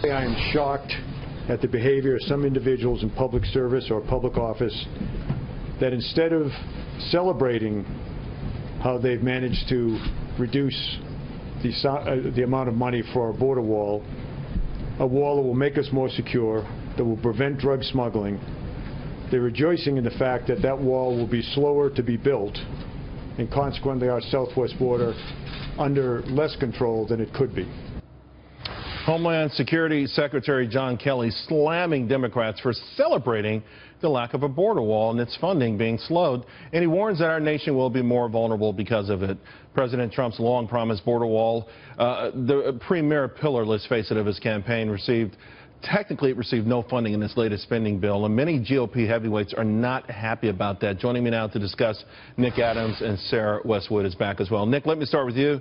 I am shocked at the behavior of some individuals in public service or public office that instead of celebrating how they've managed to reduce the amount of money for our border wall, a wall that will make us more secure, that will prevent drug smuggling, they're rejoicing in the fact that that wall will be slower to be built, and consequently our southwest border under less control than it could be. Homeland Security Secretary John Kelly slamming Democrats for celebrating the lack of a border wall and its funding being slowed, and he warns that our nation will be more vulnerable because of it. President Trump's long-promised border wall, the premier pillar, let's face it, of his campaign, technically it received no funding in this latest spending bill, and many GOP heavyweights are not happy about that. Joining me now to discuss, Nick Adams and Sarah Westwood is back as well. Nick, let me start with you.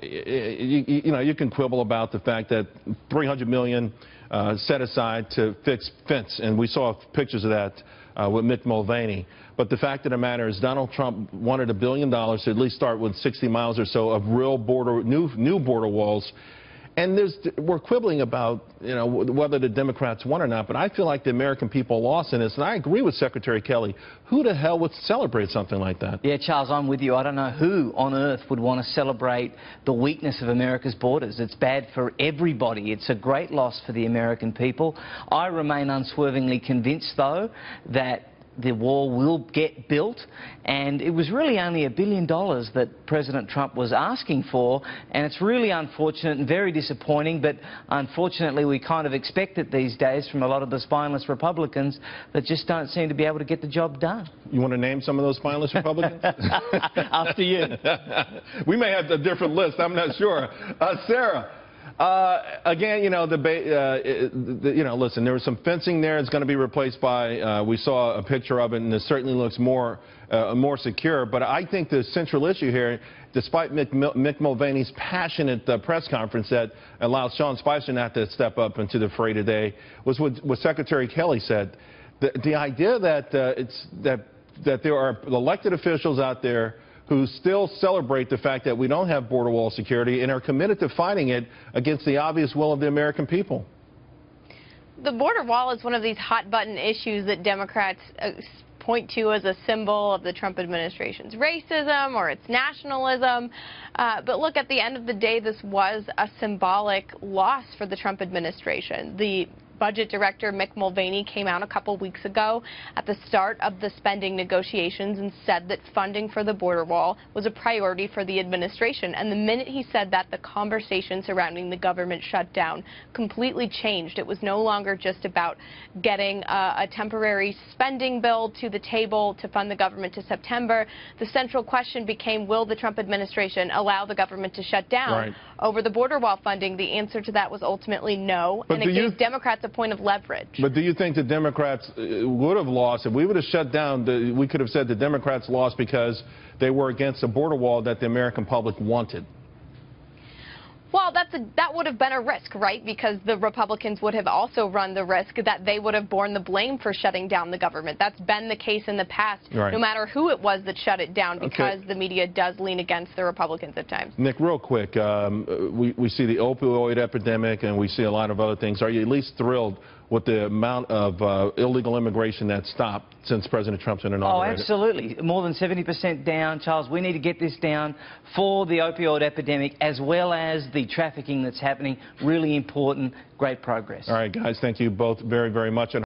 You can quibble about the fact that $300 million set aside to fix fence, and we saw pictures of that with Mick Mulvaney. But the fact of the matter is Donald Trump wanted $1 billion to at least start with 60 miles or so of real new border walls. And we're quibbling about, whether the Democrats won or not, but I feel like the American people lost in this. And I agree with Secretary Kelly. Who the hell would celebrate something like that? Yeah, Charles, I'm with you. I don't know who on earth would want to celebrate the weakness of America's borders. It's bad for everybody. It's a great loss for the American people. I remain unswervingly convinced, though, that the wall will get built, and it was really only $1 billion that President Trump was asking for, and it's really unfortunate and very disappointing, but unfortunately we kind of expect it these days from a lot of the spineless Republicans that just don't seem to be able to get the job done. You want to name some of those spineless Republicans? After you. We may have a different list, I'm not sure. Sarah, again, listen, there was some fencing there. It's going to be replaced by, we saw a picture of it, and it certainly looks more secure. But I think the central issue here, despite Mick Mulvaney's passionate press conference that allowed Sean Spicer not to step up into the fray today, was what Secretary Kelly said. The idea that that there are elected officials out there who still celebrate the fact that we don't have border wall security and are committed to fighting it against the obvious will of the American people. The border wall is one of these hot-button issues that Democrats point to as a symbol of the Trump administration's racism or its nationalism. But look, at the end of the day, this was a symbolic loss for the Trump administration. The Budget Director Mick Mulvaney came out a couple weeks ago at the start of the spending negotiations and said that funding for the border wall was a priority for the administration. And the minute he said that, the conversation surrounding the government shutdown completely changed. It was no longer just about getting a temporary spending bill to the table to fund the government to September. The central question became, will the Trump administration allow the government to shut down over the border wall funding? The answer to that was ultimately no, and it gave Democrats a point of leverage. But do you think the Democrats would have lost? If we would have shut down, we could have said the Democrats lost because they were against a border wall that the American public wanted. Well, that would have been a risk, right? Because the Republicans would have also run the risk that they would have borne the blame for shutting down the government. That's been the case in the past, no matter who it was that shut it down, because the media does lean against the Republicans at times. Nick, real quick, we see the opioid epidemic and we see a lot of other things. Are you at least thrilled with the amount of illegal immigration that's stopped since President Trump's been inaugurated? Oh, absolutely. More than 70% down, Charles. We need to get this down for the opioid epidemic as well as the trafficking that's happening. Really important. Great progress. All right, guys. Thank you both very, very much.